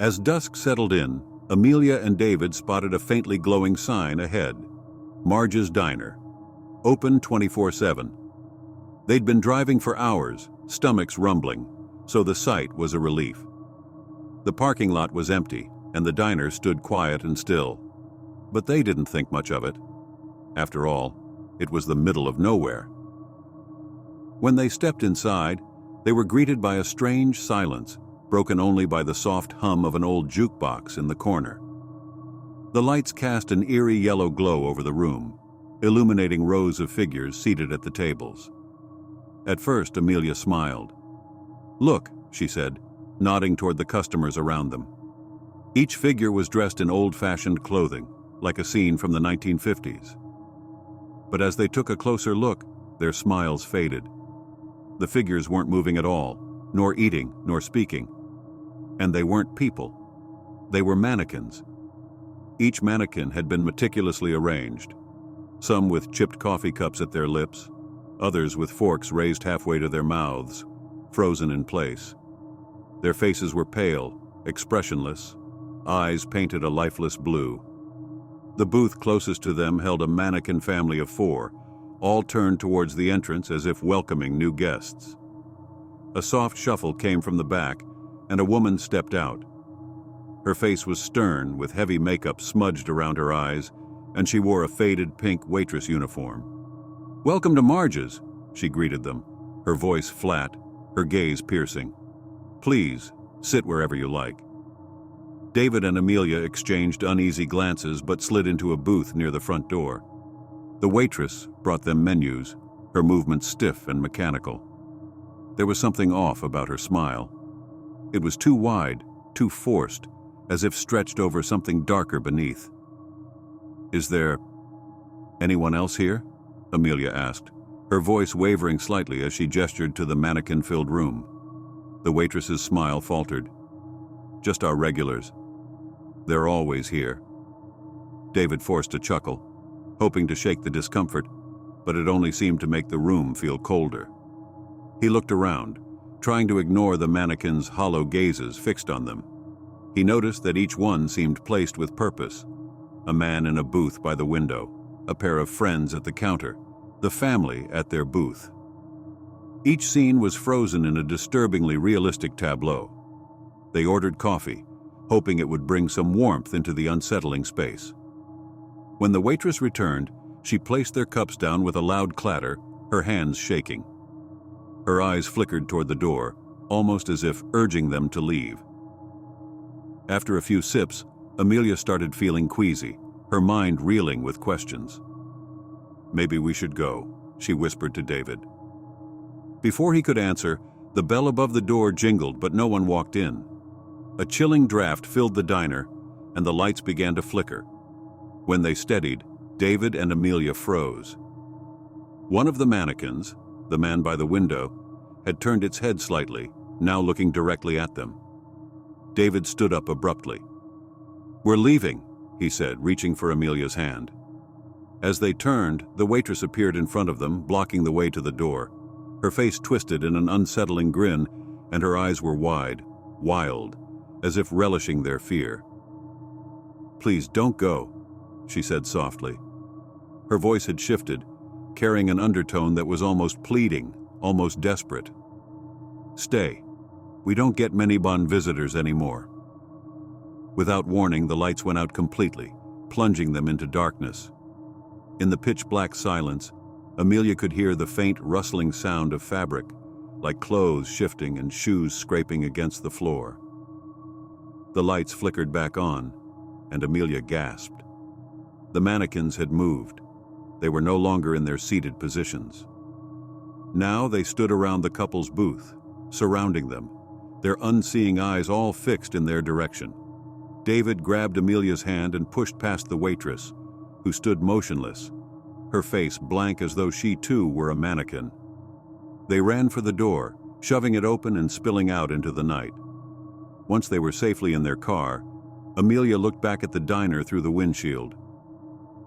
As dusk settled in, Amelia and David spotted a faintly glowing sign ahead. Marge's Diner. Open 24/7. They'd been driving for hours, stomachs rumbling, so the sight was a relief. The parking lot was empty, and the diner stood quiet and still. But they didn't think much of it. After all, it was the middle of nowhere. When they stepped inside, they were greeted by a strange silence, broken only by the soft hum of an old jukebox in the corner. The lights cast an eerie yellow glow over the room, illuminating rows of figures seated at the tables. At first, Amelia smiled. "Look," she said, nodding toward the customers around them. Each figure was dressed in old-fashioned clothing, like a scene from the 1950s. But as they took a closer look, their smiles faded. The figures weren't moving at all, nor eating, nor speaking. And they weren't people. They were mannequins. Each mannequin had been meticulously arranged, some with chipped coffee cups at their lips, others with forks raised halfway to their mouths, frozen in place. Their faces were pale, expressionless, eyes painted a lifeless blue. The booth closest to them held a mannequin family of 4, all turned towards the entrance as if welcoming new guests. A soft shuffle came from the back, and a woman stepped out. Her face was stern, with heavy makeup smudged around her eyes, and she wore a faded pink waitress uniform. "Welcome to Marge's," she greeted them, her voice flat, her gaze piercing. "Please, sit wherever you like." David and Amelia exchanged uneasy glances but slid into a booth near the front door. The waitress brought them menus, her movements stiff and mechanical. There was something off about her smile. It was too wide, too forced, as if stretched over something darker beneath. "Is there anyone else here?" Amelia asked, her voice wavering slightly as she gestured to the mannequin-filled room. The waitress's smile faltered. "Just our regulars. They're always here." David forced a chuckle, hoping to shake the discomfort, but it only seemed to make the room feel colder. He looked around, trying to ignore the mannequins' hollow gazes fixed on them. He noticed that each one seemed placed with purpose. A man in a booth by the window, a pair of friends at the counter, the family at their booth. Each scene was frozen in a disturbingly realistic tableau. They ordered coffee, hoping it would bring some warmth into the unsettling space. When the waitress returned, she placed their cups down with a loud clatter, her hands shaking. Her eyes flickered toward the door, almost as if urging them to leave. After a few sips, Amelia started feeling queasy, her mind reeling with questions. "Maybe we should go," she whispered to David. Before he could answer, the bell above the door jingled, but no one walked in. A chilling draft filled the diner, and the lights began to flicker. When they steadied, David and Amelia froze. One of the mannequins, the man by the window, had turned its head slightly, now looking directly at them. David stood up abruptly. "We're leaving," he said, reaching for Amelia's hand. As they turned, the waitress appeared in front of them, blocking the way to the door. Her face twisted in an unsettling grin, and her eyes were wide, wild, as if relishing their fear. "Please don't go," she said softly. Her voice had shifted, carrying an undertone that was almost pleading, almost desperate. "Stay. We don't get many Bon visitors anymore." Without warning, the lights went out completely, plunging them into darkness. In the pitch-black silence, Amelia could hear the faint rustling sound of fabric, like clothes shifting and shoes scraping against the floor. The lights flickered back on, and Amelia gasped. The mannequins had moved. They were no longer in their seated positions. Now they stood around the couple's booth, surrounding them, their unseeing eyes all fixed in their direction. David grabbed Amelia's hand and pushed past the waitress, who stood motionless, her face blank as though she too were a mannequin. They ran for the door, shoving it open and spilling out into the night. Once they were safely in their car, Amelia looked back at the diner through the windshield.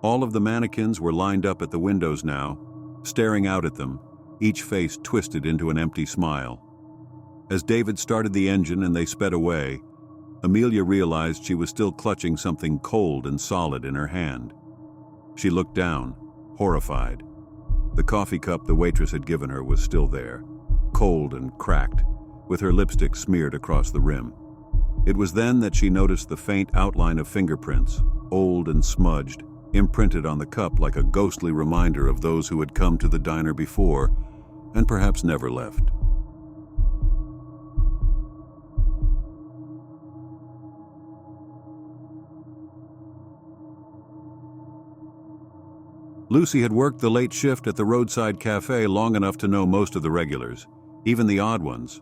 All of the mannequins were lined up at the windows now, staring out at them, each face twisted into an empty smile. As David started the engine and they sped away, Amelia realized she was still clutching something cold and solid in her hand. She looked down, horrified. The coffee cup the waitress had given her was still there, cold and cracked, with her lipstick smeared across the rim. It was then that she noticed the faint outline of fingerprints, old and smudged, imprinted on the cup like a ghostly reminder of those who had come to the diner before and perhaps never left. Lucy had worked the late shift at the Roadside Café long enough to know most of the regulars, even the odd ones.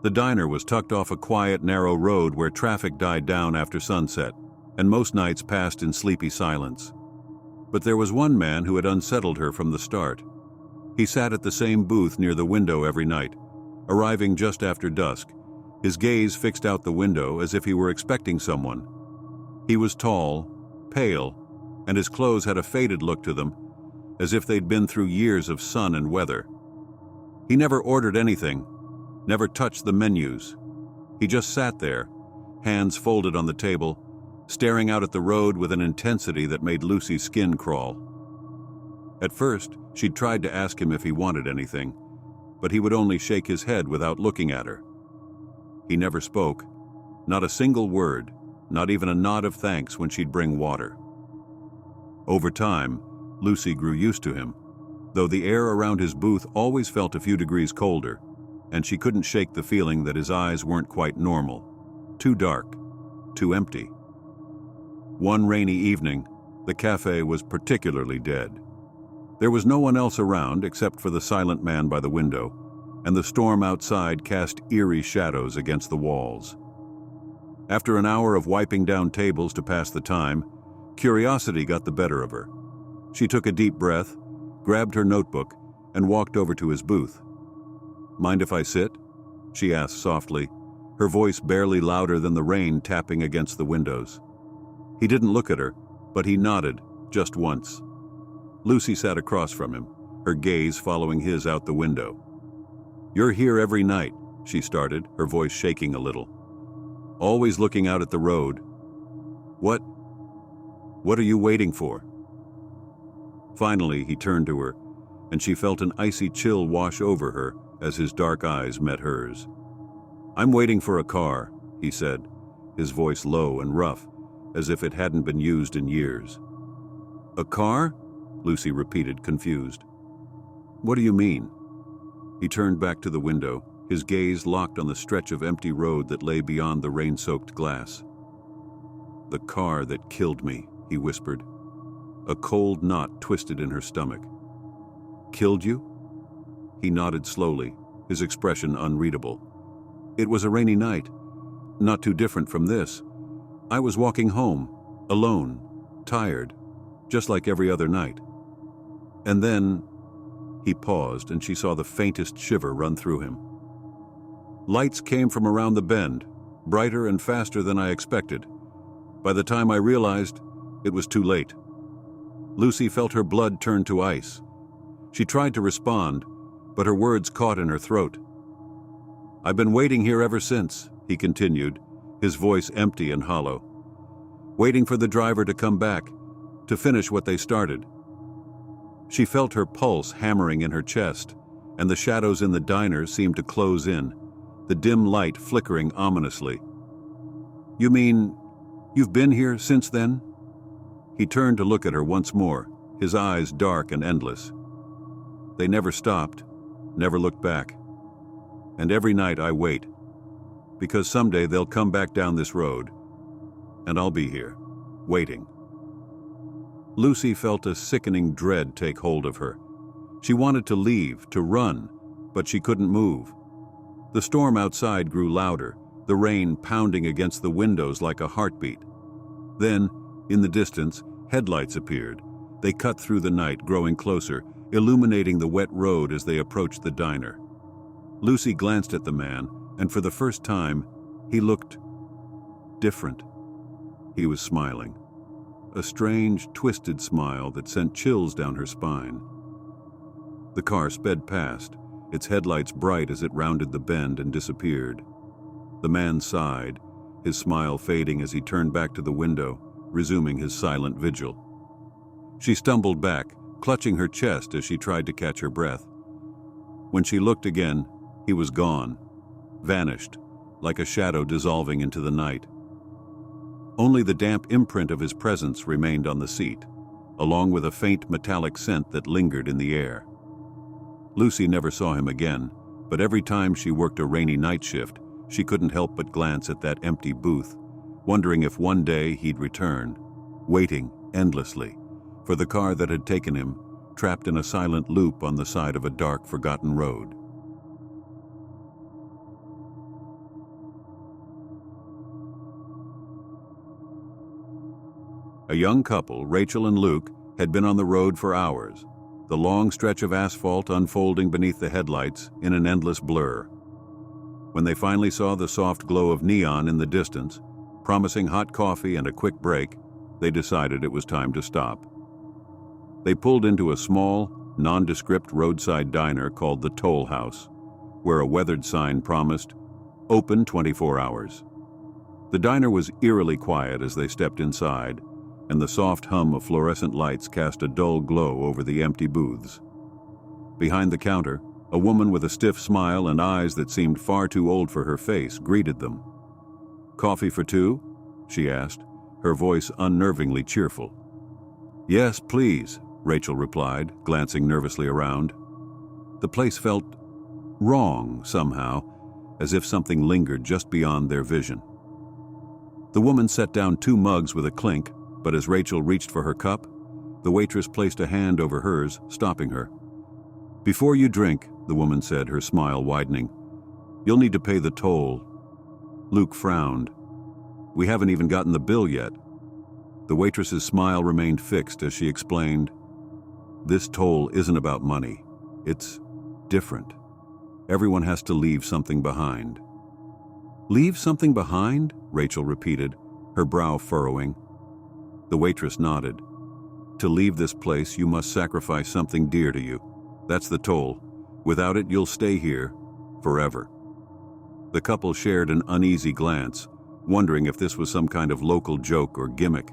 The diner was tucked off a quiet, narrow road where traffic died down after sunset, and most nights passed in sleepy silence. But there was one man who had unsettled her from the start. He sat at the same booth near the window every night, arriving just after dusk, his gaze fixed out the window as if he were expecting someone. He was tall, pale, and his clothes had a faded look to them, as if they'd been through years of sun and weather. He never ordered anything, never touched the menus. He just sat there, hands folded on the table, staring out at the road with an intensity that made Lucy's skin crawl. At first, she'd tried to ask him if he wanted anything, but he would only shake his head without looking at her. He never spoke, not a single word, not even a nod of thanks when she'd bring water. Over time, Lucy grew used to him, though the air around his booth always felt a few degrees colder, and she couldn't shake the feeling that his eyes weren't quite normal, too dark, too empty. One rainy evening, the cafe was particularly dead. There was no one else around except for the silent man by the window, and the storm outside cast eerie shadows against the walls. After an hour of wiping down tables to pass the time, curiosity got the better of her. She took a deep breath, grabbed her notebook, and walked over to his booth. "Mind if I sit?" she asked softly, her voice barely louder than the rain tapping against the windows. He didn't look at her, but he nodded, just once. Lucy sat across from him, her gaze following his out the window. "You're here every night," she started, her voice shaking a little. "Always looking out at the road. What are you waiting for?" Finally, he turned to her, and she felt an icy chill wash over her as his dark eyes met hers. "I'm waiting for a car," he said, his voice low and rough, as if it hadn't been used in years. "A car?" Lucy repeated, confused. "What do you mean?" He turned back to the window, his gaze locked on the stretch of empty road that lay beyond the rain-soaked glass. "The car that killed me," he whispered. A cold knot twisted in her stomach. "Killed you?" He nodded slowly, his expression unreadable. "It was a rainy night, not too different from this. I was walking home, alone, tired, just like every other night. And then..." He paused, and she saw the faintest shiver run through him. "Lights came from around the bend, brighter and faster than I expected. By the time I realized, it was too late." Lucy felt her blood turn to ice. She tried to respond, but her words caught in her throat. "I've been waiting here ever since," he continued, his voice empty and hollow. "Waiting for the driver to come back, to finish what they started." She felt her pulse hammering in her chest, and the shadows in the diner seemed to close in, the dim light flickering ominously. "You mean, you've been here since then?" He turned to look at her once more, his eyes dark and endless. "They never stopped, never looked back. And every night I wait, because someday they'll come back down this road, and I'll be here, waiting." Lucy felt a sickening dread take hold of her. She wanted to leave, to run, but she couldn't move. The storm outside grew louder, the rain pounding against the windows like a heartbeat. Then, in the distance, headlights appeared. They cut through the night, growing closer, illuminating the wet road as they approached the diner. Lucy glanced at the man, and for the first time, he looked different. He was smiling. A strange, twisted smile that sent chills down her spine. The car sped past, its headlights bright as it rounded the bend and disappeared. The man sighed, his smile fading as he turned back to the window, resuming his silent vigil. She stumbled back, clutching her chest as she tried to catch her breath. When she looked again, he was gone, vanished, like a shadow dissolving into the night. Only the damp imprint of his presence remained on the seat, along with a faint metallic scent that lingered in the air. Lucy never saw him again, but every time she worked a rainy night shift, she couldn't help but glance at that empty booth, wondering if one day he'd return, waiting endlessly for the car that had taken him, trapped in a silent loop on the side of a dark, forgotten road. A young couple, Rachel and Luke, had been on the road for hours, the long stretch of asphalt unfolding beneath the headlights in an endless blur. When they finally saw the soft glow of neon in the distance, promising hot coffee and a quick break, they decided it was time to stop. They pulled into a small, nondescript roadside diner called the Toll House, where a weathered sign promised, "Open 24 hours." The diner was eerily quiet as they stepped inside, and the soft hum of fluorescent lights cast a dull glow over the empty booths. Behind the counter, a woman with a stiff smile and eyes that seemed far too old for her face greeted them. "Coffee for two?" she asked, her voice unnervingly cheerful. "Yes, please," Rachel replied, glancing nervously around. The place felt wrong somehow, as if something lingered just beyond their vision. The woman set down 2 mugs with a clink, but as Rachel reached for her cup, the waitress placed a hand over hers, stopping her. "Before you drink," the woman said, her smile widening, "you'll need to pay the toll." Luke frowned. "We haven't even gotten the bill yet." The waitress's smile remained fixed as she explained, "This toll isn't about money. It's different. Everyone has to leave something behind." "Leave something behind?" Rachel repeated, her brow furrowing. The waitress nodded. "To leave this place, you must sacrifice something dear to you. That's the toll. Without it, you'll stay here forever." The couple shared an uneasy glance, wondering if this was some kind of local joke or gimmick.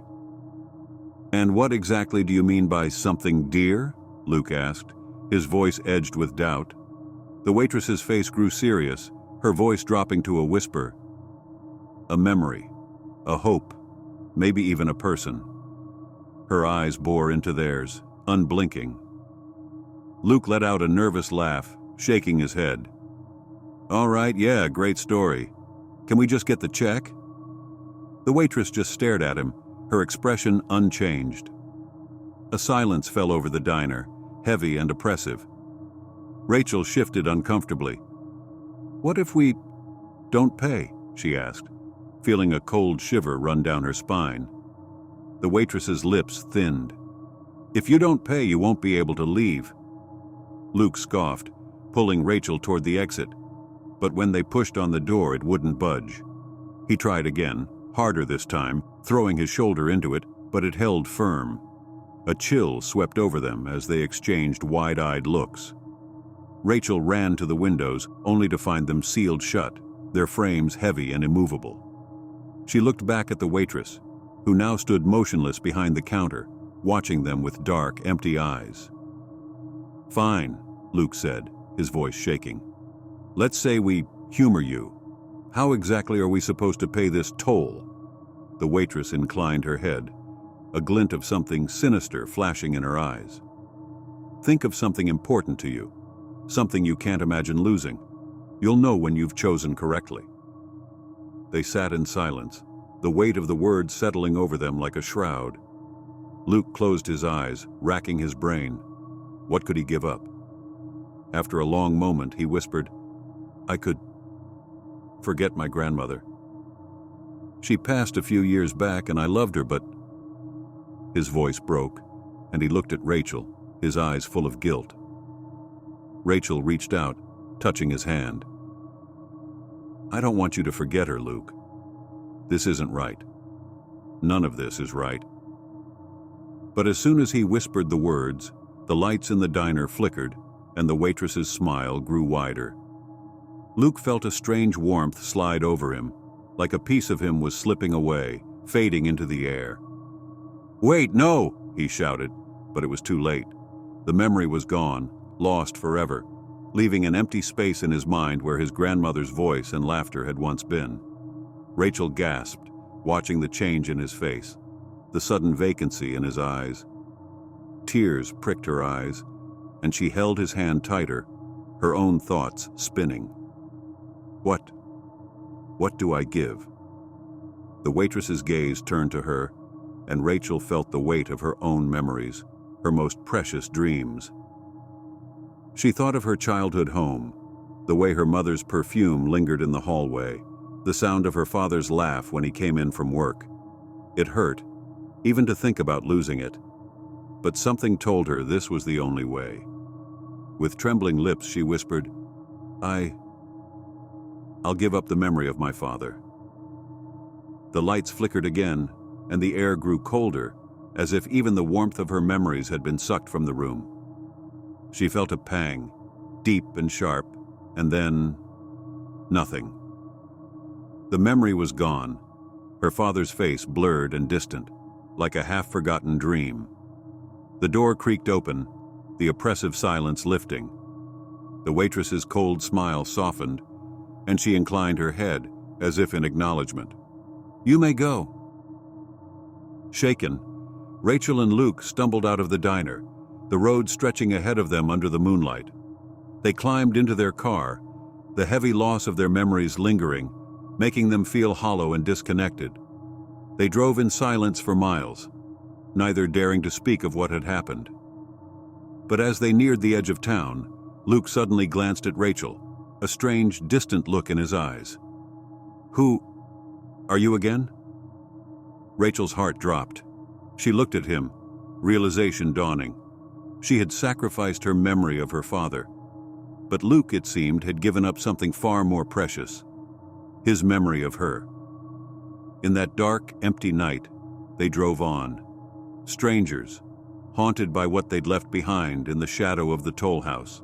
"And what exactly do you mean by something dear?" Luke asked, his voice edged with doubt. The waitress's face grew serious, her voice dropping to a whisper. "A memory, a hope, maybe even a person." Her eyes bore into theirs, unblinking. Luke let out a nervous laugh, shaking his head. "All right, yeah, great story. Can we just get the check?" The waitress just stared at him, her expression unchanged. A silence fell over the diner, heavy and oppressive. Rachel shifted uncomfortably. "What if we don't pay?" she asked, feeling a cold shiver run down her spine. The waitress's lips thinned. "If you don't pay, you won't be able to leave." Luke scoffed, pulling Rachel toward the exit, but when they pushed on the door, it wouldn't budge. He tried again, harder this time, throwing his shoulder into it, but it held firm. A chill swept over them as they exchanged wide-eyed looks. Rachel ran to the windows, only to find them sealed shut, their frames heavy and immovable. She looked back at the waitress, who now stood motionless behind the counter, watching them with dark, empty eyes. "Fine," Luke said, his voice shaking. "Let's say we humor you. How exactly are we supposed to pay this toll?" The waitress inclined her head, a glint of something sinister flashing in her eyes. "Think of something important to you, something you can't imagine losing. You'll know when you've chosen correctly." They sat in silence, the weight of the words settling over them like a shroud. Luke closed his eyes, racking his brain. What could he give up? After a long moment, he whispered, "I could forget my grandmother. She passed a few years back and I loved her, but..." His voice broke, and he looked at Rachel, his eyes full of guilt. Rachel reached out, touching his hand. "I don't want you to forget her, Luke. This isn't right. None of this is right." But as soon as he whispered the words, the lights in the diner flickered, and the waitress's smile grew wider. Luke felt a strange warmth slide over him, like a piece of him was slipping away, fading into the air. "Wait, no!" he shouted, but it was too late. The memory was gone, lost forever, leaving an empty space in his mind where his grandmother's voice and laughter had once been. Rachel gasped, watching the change in his face, the sudden vacancy in his eyes. Tears pricked her eyes, and she held his hand tighter, her own thoughts spinning. What do I give?" The waitress's gaze turned to her, and Rachel felt the weight of her own memories, her most precious dreams. She thought of her childhood home, the way her mother's perfume lingered in the hallway, the sound of her father's laugh when he came in from work. It hurt, even to think about losing it. But something told her this was the only way. With trembling lips, she whispered, I'll give up the memory of my father." The lights flickered again, and the air grew colder, as if even the warmth of her memories had been sucked from the room. She felt a pang, deep and sharp, and then nothing. The memory was gone, her father's face blurred and distant, like a half-forgotten dream. The door creaked open, the oppressive silence lifting. The waitress's cold smile softened, and she inclined her head as if in acknowledgement. "You may go." Shaken, Rachel and Luke stumbled out of the diner, the road stretching ahead of them under the moonlight. They climbed into their car, the heavy loss of their memories lingering, making them feel hollow and disconnected. They drove in silence for miles, neither daring to speak of what had happened. But as they neared the edge of town, Luke suddenly glanced at Rachel, a strange, distant look in his eyes. "Who are you again?" Rachel's heart dropped. She looked at him, realization dawning. She had sacrificed her memory of her father. But Luke, it seemed, had given up something far more precious, his memory of her. In that dark, empty night, they drove on, strangers, haunted by what they'd left behind in the shadow of the toll house.